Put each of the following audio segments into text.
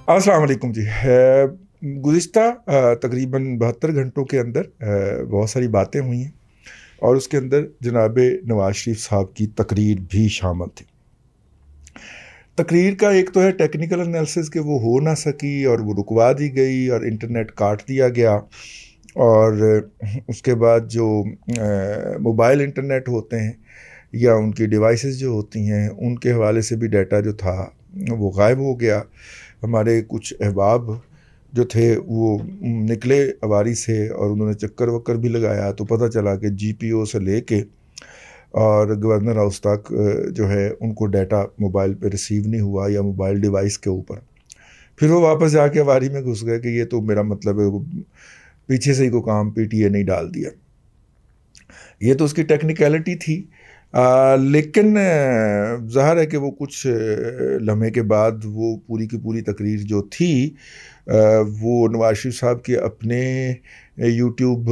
السلام علیکم جی. گزشتہ تقریباً 72 گھنٹوں کے اندر بہت ساری باتیں ہوئی ہیں اور اس کے اندر جناب نواز شریف صاحب کی تقریر بھی شامل تھی. تقریر کا ایک تو ہے ٹیکنیکل انالیسس کہ وہ ہو نہ سکی اور وہ رکوا دی گئی اور انٹرنیٹ کاٹ دیا گیا، اور اس کے بعد جو موبائل انٹرنیٹ ہوتے ہیں یا ان کی ڈیوائسز جو ہوتی ہیں ان کے حوالے سے بھی ڈیٹا جو تھا وہ غائب ہو گیا. ہمارے کچھ احباب جو تھے وہ نکلے اواری سے اور انہوں نے چکر وکر بھی لگایا، تو پتہ چلا کہ جی پی او سے لے کے اور گورنر ہاؤس تک جو ہے ان کو ڈیٹا موبائل پہ ریسیو نہیں ہوا یا موبائل ڈیوائس کے اوپر. پھر وہ واپس جا کے اواری میں گھس گئے کہ یہ تو میرا مطلب ہے پیچھے سے ہی کو کام پی ٹی اے نہیں ڈال دیا. یہ تو اس کی ٹیکنیکلٹی تھی، لیکن ظاہر ہے کہ وہ کچھ لمحے کے بعد وہ پوری کی پوری تقریر جو تھی وہ نواز شریف صاحب کے اپنے یوٹیوب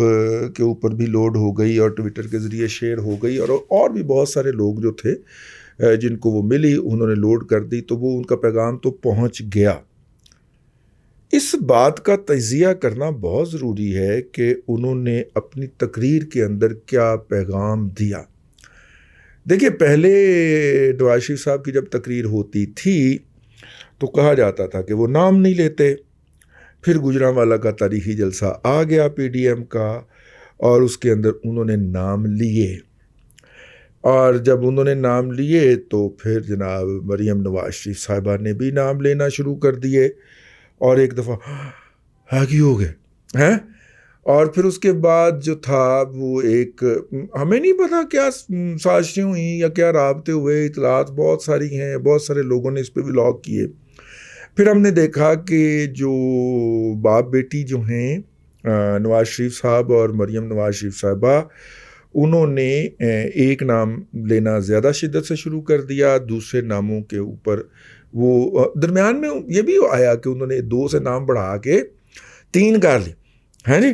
کے اوپر بھی لوڈ ہو گئی اور ٹویٹر کے ذریعے شیئر ہو گئی، اور بھی بہت سارے لوگ جو تھے جن کو وہ ملی انہوں نے لوڈ کر دی، تو وہ ان کا پیغام تو پہنچ گیا. اس بات کا تجزیہ کرنا بہت ضروری ہے کہ انہوں نے اپنی تقریر کے اندر کیا پیغام دیا. دیکھیے، پہلے نواز شریف صاحب کی جب تقریر ہوتی تھی تو کہا جاتا تھا کہ وہ نام نہیں لیتے. پھر گوجرانوالا کا تاریخی جلسہ آ گیا پی ڈی ایم کا اور اس کے اندر انہوں نے نام لیے، اور جب انہوں نے نام لیے تو پھر جناب مریم نواز شریف صاحبہ نے بھی نام لینا شروع کر دیے اور ایک دفعہ آگی ہو گئے ہیں. اور پھر اس کے بعد جو تھا وہ ایک ہمیں نہیں پتا کیا سازشیں ہوئیں یا کیا رابطے ہوئے، اطلاعات بہت ساری ہیں، بہت سارے لوگوں نے اس پہ ولاگ کیے. پھر ہم نے دیکھا کہ جو باپ بیٹی جو ہیں نواز شریف صاحب اور مریم نواز شریف صاحبہ، انہوں نے ایک نام لینا زیادہ شدت سے شروع کر دیا. دوسرے ناموں کے اوپر وہ درمیان میں یہ بھی آیا کہ انہوں نے 2 سے نام بڑھا کے 3 کر لی ہیں جی.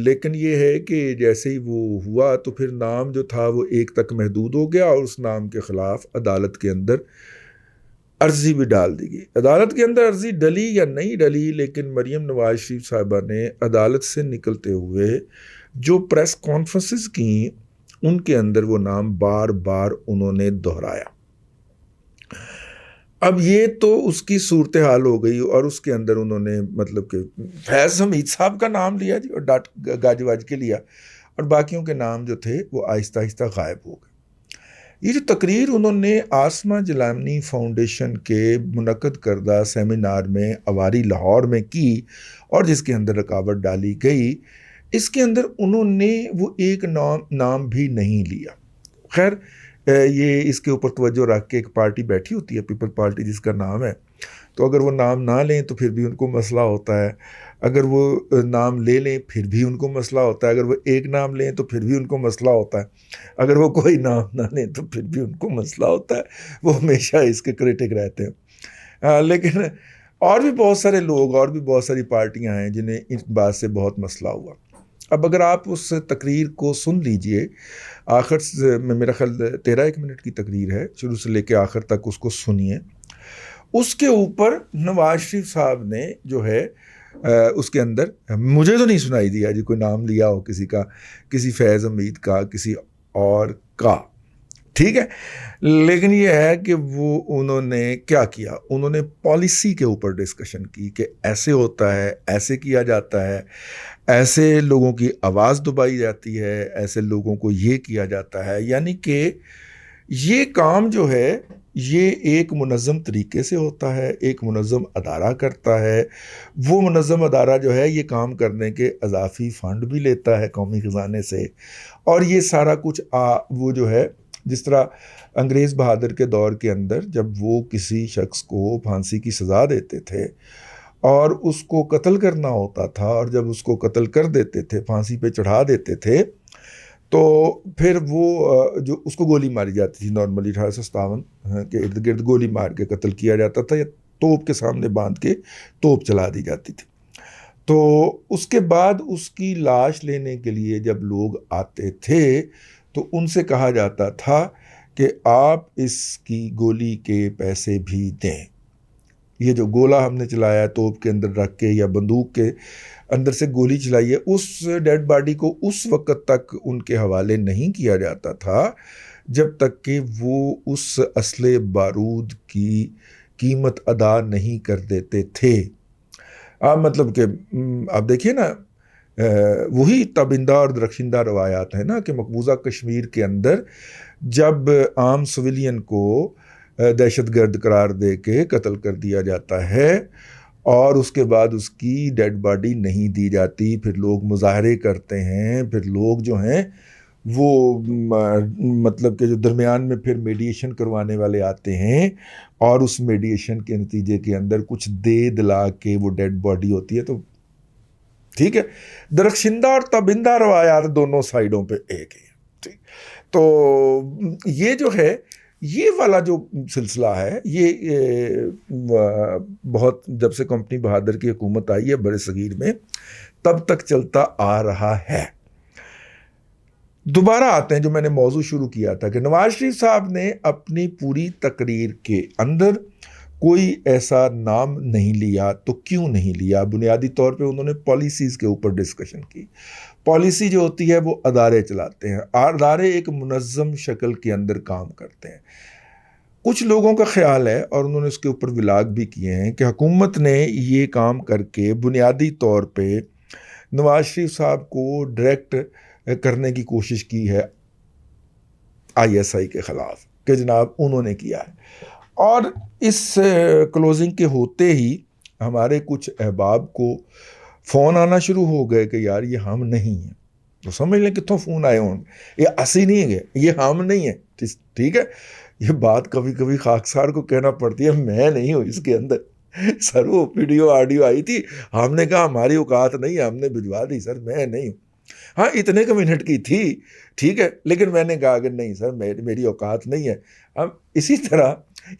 لیکن یہ ہے کہ جیسے ہی وہ ہوا تو پھر نام جو تھا وہ 1 تک محدود ہو گیا اور اس نام کے خلاف عدالت کے اندر عرضی بھی ڈال دی گئی. عدالت کے اندر عرضی ڈلی یا نہیں ڈلی، لیکن مریم نواز شریف صاحبہ نے عدالت سے نکلتے ہوئے جو پریس کانفرنسز کیں ان کے اندر وہ نام بار بار انہوں نے دہرایا. اب یہ تو اس کی صورتحال ہو گئی اور اس کے اندر انہوں نے مطلب کہ فیض حمید صاحب کا نام لیا جی اور گاج واج کے لیا، اور باقیوں کے نام جو تھے وہ آہستہ آہستہ غائب ہو گئے. یہ جو تقریر انہوں نے آسما جلانی فاؤنڈیشن کے منعقد کردہ سیمینار میں اواری لاہور میں کی اور جس کے اندر رکاوٹ ڈالی گئی، اس کے اندر انہوں نے وہ ایک نام بھی نہیں لیا. خیر، یہ اس کے اوپر توجہ رکھ کے ایک پارٹی بیٹھی ہوتی ہے پیپل پارٹی جس کا نام ہے، تو اگر وہ نام نہ لیں تو پھر بھی ان کو مسئلہ ہوتا ہے، اگر وہ نام لے لیں پھر بھی ان کو مسئلہ ہوتا ہے، اگر وہ ایک نام لیں تو پھر بھی ان کو مسئلہ ہوتا ہے، اگر وہ کوئی نام نہ لیں تو پھر بھی ان کو مسئلہ ہوتا ہے. وہ ہمیشہ اس کے کریٹک رہتے ہیں. لیکن اور بھی بہت سارے لوگ اور بھی بہت ساری پارٹیاں ہیں جنہیں اس بات سے بہت مسئلہ ہوا. اب اگر آپ اس تقریر کو سن لیجئے، آخر میں میرا خیال 13 منٹ کی تقریر ہے، شروع سے لے کے آخر تک اس کو سنیے. اس کے اوپر نواز شریف صاحب نے جو ہے اس کے اندر مجھے تو نہیں سنائی دیا جی کوئی نام لیا ہو کسی کا، کسی فیض حمید کا، کسی اور کا، ٹھیک ہے. لیکن یہ ہے کہ وہ انہوں نے کیا کیا، انہوں نے پالیسی کے اوپر ڈسکشن کی کہ ایسے ہوتا ہے، ایسے کیا جاتا ہے، ایسے لوگوں کی آواز دبائی جاتی ہے، ایسے لوگوں کو یہ کیا جاتا ہے. یعنی کہ یہ کام جو ہے یہ ایک منظم طریقے سے ہوتا ہے، ایک منظم ادارہ کرتا ہے. وہ منظم ادارہ جو ہے یہ کام کرنے کے اضافی فنڈ بھی لیتا ہے قومی خزانے سے، اور یہ سارا کچھ وہ جو ہے جس طرح انگریز بہادر کے دور کے اندر جب وہ کسی شخص کو پھانسی کی سزا دیتے تھے اور اس کو قتل کرنا ہوتا تھا، اور جب اس کو قتل کر دیتے تھے، پھانسی پہ چڑھا دیتے تھے، تو پھر وہ جو اس کو گولی ماری جاتی تھی. نارملی 1857 کے ارد گرد گولی مار کے قتل کیا جاتا تھا، یا توپ کے سامنے باندھ کے توپ چلا دی جاتی تھی. تو اس کے بعد اس کی لاش لینے کے لیے جب لوگ آتے تھے تو ان سے کہا جاتا تھا کہ آپ اس کی گولی کے پیسے بھی دیں. یہ جو گولا ہم نے چلایا ہے توپ کے اندر رکھ کے یا بندوق کے اندر سے گولی چلائی ہے، اس ڈیڈ باڈی کو اس وقت تک ان کے حوالے نہیں کیا جاتا تھا جب تک کہ وہ اس اسلحے بارود کی قیمت ادا نہیں کر دیتے تھے۔ آپ مطلب کہ آپ دیکھیے نا، وہی تابندہ اور درخشندہ روایات ہیں نا کہ مقبوضہ کشمیر کے اندر جب عام سویلین کو دہشت گرد قرار دے کے قتل کر دیا جاتا ہے اور اس کے بعد اس کی ڈیڈ باڈی نہیں دی جاتی، پھر لوگ مظاہرے کرتے ہیں، پھر لوگ جو ہیں وہ مطلب کہ جو درمیان میں پھر میڈیشن کروانے والے آتے ہیں اور اس میڈیشن کے نتیجے کے اندر کچھ دے دلا کے وہ ڈیڈ باڈی ہوتی ہے۔ تو ٹھیک ہے، درخشندہ اور تابندہ روایات دونوں سائیڈوں پہ ایک ہی ہے، ٹھیک۔ تو یہ جو ہے، یہ والا جو سلسلہ ہے، یہ بہت جب سے کمپنی بہادر کی حکومت آئی ہے برِ صغیر میں تب تک چلتا آ رہا ہے۔ دوبارہ آتے ہیں جو میں نے موضوع شروع کیا تھا کہ نواز شریف صاحب نے اپنی پوری تقریر کے اندر کوئی ایسا نام نہیں لیا۔ تو کیوں نہیں لیا؟ بنیادی طور پہ انہوں نے پالیسیز کے اوپر ڈسکشن کی۔ پالیسی جو ہوتی ہے وہ ادارے چلاتے ہیں، ادارے ایک منظم شکل کے اندر کام کرتے ہیں۔ کچھ لوگوں کا خیال ہے اور انہوں نے اس کے اوپر ولاگ بھی کیے ہیں کہ حکومت نے یہ کام کر کے بنیادی طور پہ نواز شریف صاحب کو ڈائریکٹ کرنے کی کوشش کی ہے ISI کے خلاف کہ جناب انہوں نے کیا ہے۔ اور اس کلوزنگ کے ہوتے ہی ہمارے کچھ احباب کو فون آنا شروع ہو گئے کہ یار یہ ہم نہیں ہیں۔ تو سمجھ لیں کتوں فون آئے ہوں، یہ اسی نہیں ہے، یہ ہم نہیں ہیں، ٹھیک ہے۔ یہ بات کبھی کبھی خاکسار کو کہنا پڑتی ہے، میں نہیں ہوں اس کے اندر۔ سر وہ ویڈیو آڈیو آئی تھی، ہم نے کہا ہماری اوقات نہیں ہے، ہم نے بھجوا دی، سر میں نہیں ہوں۔ ہاں اتنے کا منٹ کی تھی، ٹھیک ہے، لیکن میں نے کہا کہ نہیں سر میری اوقات نہیں ہے۔ اب اسی طرح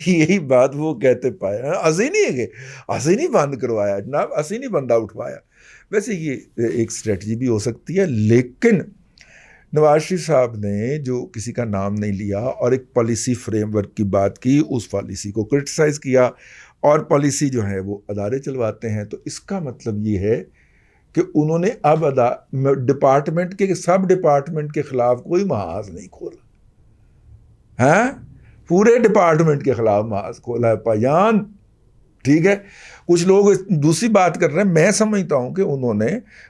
یہی بات وہ کہتے پائے، اسی نہیں ہے، اسی نہیں بند کروایا جناب، اسی نہیں بندہ اٹھوایا۔ ویسے یہ ایک اسٹریٹجی بھی ہو سکتی ہے، لیکن نواز شریف صاحب نے جو کسی کا نام نہیں لیا اور ایک پالیسی فریم ورک کی بات کی، اس پالیسی کو کرٹیسائز کیا، اور پالیسی جو ہے وہ ادارے چلواتے ہیں۔ تو اس کا مطلب یہ ہے کہ انہوں نے اب ڈپارٹمنٹ کے سب ڈپارٹمنٹ کے خلاف کوئی محاذ نہیں کھولا، ہاں پورے ڈپارٹمنٹ کے خلاف محاذ کھولا ہے پایان، ٹھیک ہے۔ کچھ لوگ دوسری بات کر رہے ہیں، میں سمجھتا ہوں کہ انہوں نے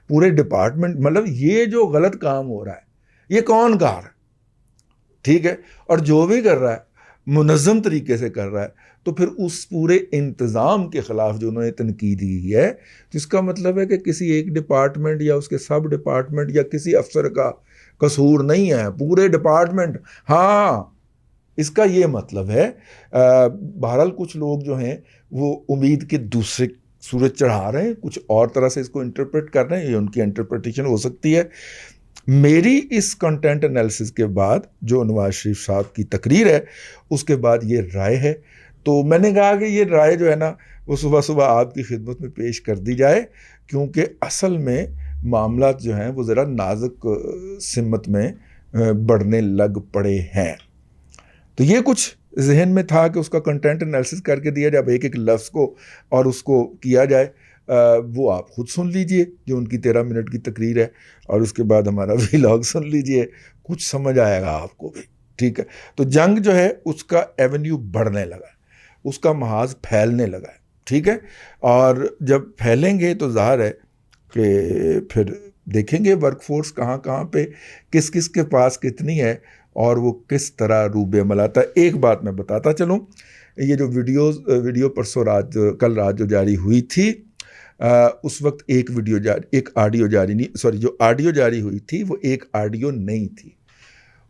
پورے ڈپارٹمنٹ، مطلب یہ جو غلط کام ہو رہا ہے یہ کون کر رہا ہے، ٹھیک ہے، اور جو بھی کر رہا ہے منظم طریقے سے کر رہا ہے، تو پھر اس پورے انتظام کے خلاف جو انہوں نے تنقید کی ہے، جس کا مطلب ہے کہ کسی ایک ڈپارٹمنٹ یا اس کے سب ڈپارٹمنٹ یا کسی افسر کا قصور نہیں ہے، پورے ڈپارٹمنٹ۔ ہاں اس کا یہ مطلب ہے، بہرحال کچھ لوگ جو ہیں وہ امید کے دوسرے سورج چڑھا رہے ہیں، کچھ اور طرح سے اس کو انٹرپریٹ کر رہے ہیں، یہ ان کی انٹرپریٹیشن ہو سکتی ہے۔ میری اس کنٹینٹ انالیسس کے بعد جو نواز شریف صاحب کی تقریر ہے اس کے بعد یہ رائے ہے، تو میں نے کہا کہ یہ رائے جو ہے نا وہ صبح صبح آپ کی خدمت میں پیش کر دی جائے، کیونکہ اصل میں معاملات جو ہیں وہ ذرا نازک سمت میں بڑھنے لگ پڑے ہیں۔ تو یہ کچھ ذہن میں تھا کہ اس کا کنٹینٹ انالیسس کر کے دیا جائے، ایک ایک لفظ کو اور اس کو کیا جائے۔ وہ آپ خود سن لیجئے جو ان کی 13 منٹ کی تقریر ہے، اور اس کے بعد ہمارا ویلاگ سن لیجئے، کچھ سمجھ آئے گا آپ کو بھی، ٹھیک ہے۔ تو جنگ جو ہے اس کا ایونیو بڑھنے لگا ہے، اس کا محاذ پھیلنے لگا ہے، ٹھیک ہے۔ اور جب پھیلیں گے تو ظاہر ہے کہ پھر دیکھیں گے ورک فورس کہاں کہاں پہ کس کس کے پاس کتنی ہے اور وہ کس طرح روب عمل آتا ہے۔ ایک بات میں بتاتا چلوں، یہ جو ویڈیو پرسوں رات کل رات جو جاری ہوئی تھی، اس وقت ایک آڈیو جاری نہیں، سوری، جو آڈیو جاری ہوئی تھی وہ ایک آڈیو نہیں تھی،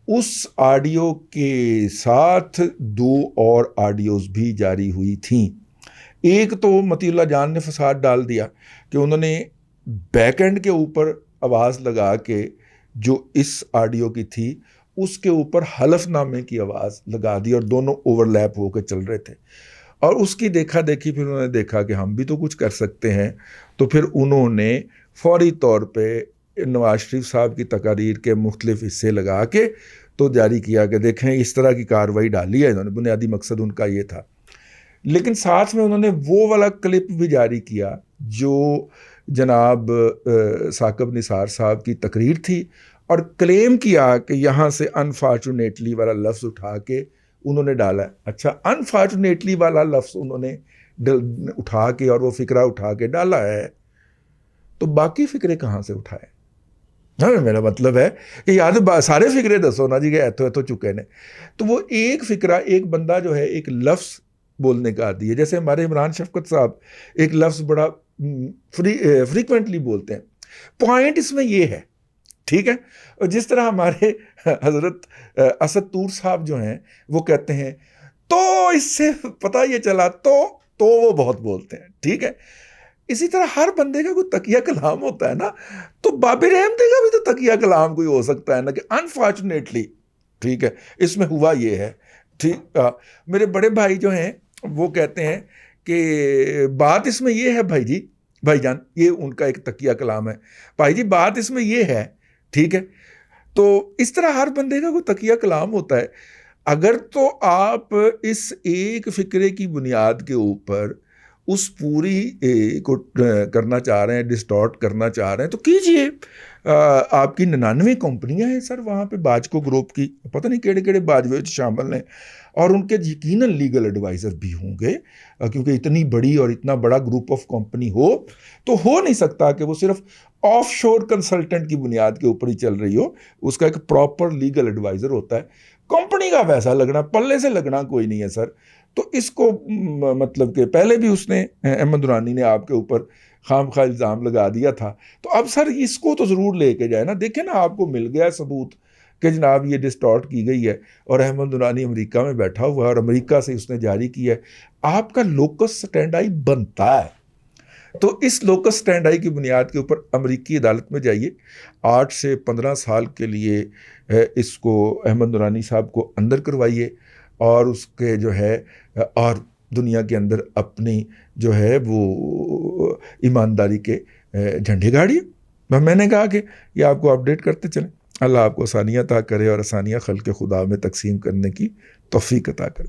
اس آڈیو کے ساتھ 2 اور آڈیوز بھی جاری ہوئی تھیں۔ ایک تو مطیع اللہ جان نے فساد ڈال دیا کہ انہوں نے بیک اینڈ کے اوپر آواز لگا کے جو اس آڈیو کی تھی اس کے اوپر حلف نامے کی آواز لگا دی، اور دونوں اوور لیپ ہو کے چل رہے تھے، اور اس کی دیکھا دیکھی پھر انہوں نے دیکھا کہ ہم بھی تو کچھ کر سکتے ہیں، تو پھر انہوں نے فوری طور پہ نواز شریف صاحب کی تقاریر کے مختلف حصے لگا کے تو جاری کیا کہ دیکھیں اس طرح کی کارروائی ڈالی ہے انہوں نے، بنیادی مقصد ان کا یہ تھا۔ لیکن ساتھ میں انہوں نے وہ والا کلپ بھی جاری کیا جو جناب ثاقب نثار صاحب کی تقریر تھی، اور کلیم کیا کہ یہاں سے انفارچونیٹلی والا لفظ اٹھا کے انہوں نے ڈالا ہے۔ اچھا، انفارچونیٹلی والا لفظ انہوں نے اٹھا کے اور وہ فقرہ اٹھا کے ڈالا ہے، تو باقی فقرے کہاں سے اٹھائے؟ میرا مطلب ہے کہ یاد سارے فقرے دسو نا جی کہ ایتھو چکے نے۔ تو وہ ایک فقرہ، ایک بندہ جو ہے ایک لفظ بولنے کا عادی ہے، جیسے ہمارے عمران شفقت صاحب ایک لفظ بڑا فریکوینٹلی بولتے ہیں۔ پوائنٹ اس میں یہ ہے، ٹھیک ہے، اور جس طرح ہمارے حضرت اسد طور صاحب جو ہیں وہ کہتے ہیں تو اس سے پتہ یہ چلا تو وہ بہت بولتے ہیں، ٹھیک ہے۔ اسی طرح ہر بندے کا کوئی تقیہ کلام ہوتا ہے نا، تو بابر احمدی کا بھی تو تقیہ کلام کوئی ہو سکتا ہے نا کہ انفارچونیٹلی، ٹھیک ہے، اس میں ہوا یہ ہے، ٹھیک۔ میرے بڑے بھائی جو ہیں وہ کہتے ہیں کہ بات اس میں یہ ہے بھائی جان، یہ ان کا ایک تقیہ کلام ہے، بھائی جی بات اس میں یہ ہے، ٹھیک ہے۔ تو اس طرح ہر بندے کا کوئی تقیہ کلام ہوتا ہے۔ اگر تو آپ اس ایک فکرے کی بنیاد کے اوپر اس پوری کو کرنا چاہ رہے ہیں، ڈسٹارٹ کرنا چاہ رہے ہیں، تو کیجئے۔ آپ کی 99 کمپنیاں ہیں سر وہاں پہ، باجکو گروپ کی پتہ نہیں کیڑے کیڑے باجوے شامل ہیں، اور ان کے یقیناً لیگل ایڈوائزر بھی ہوں گے، کیونکہ اتنی بڑی اور اتنا بڑا گروپ آف کمپنی تو ہو نہیں سکتا کہ وہ صرف آف شور کنسلٹنٹ کی بنیاد کے اوپر ہی چل رہی ہو، اس کا ایک پراپر لیگل ایڈوائزر ہوتا ہے۔ کمپنی کا پیسہ لگنا، پلے سے لگنا کوئی نہیں ہے سر۔ تو اس کو مطلب کہ پہلے بھی اس نے احمد درانی نے آپ کے اوپر خام خواہ الزام لگا دیا تھا، تو اب سر اس کو تو ضرور لے کے جائے نا۔ دیکھیں نا، آپ کو مل گیا ثبوت کہ جناب یہ ڈسٹارٹ کی گئی ہے، اور احمد درانی امریکہ میں بیٹھا ہوا ہے اور امریکہ سے اس نے جاری کی ہے۔ آپ کا لوکس سٹینڈ آئی بنتا ہے، تو اس لوکس سٹینڈ آئی کی بنیاد کے اوپر امریکی عدالت میں جائیے، 8 سے 15 سال کے لیے اس کو احمد درانی صاحب کو اندر کروائیے، اور اس کے جو ہے اور دنیا کے اندر اپنی جو ہے وہ ایمانداری کے جھنڈے گاڑیے۔ میں نے کہا کہ یہ آپ کو اپڈیٹ کرتے چلیں۔ اللہ آپ کو آسانیاں عطا کرے، اور آسانیاں خلق خدا میں تقسیم کرنے کی توفیق عطا کرے۔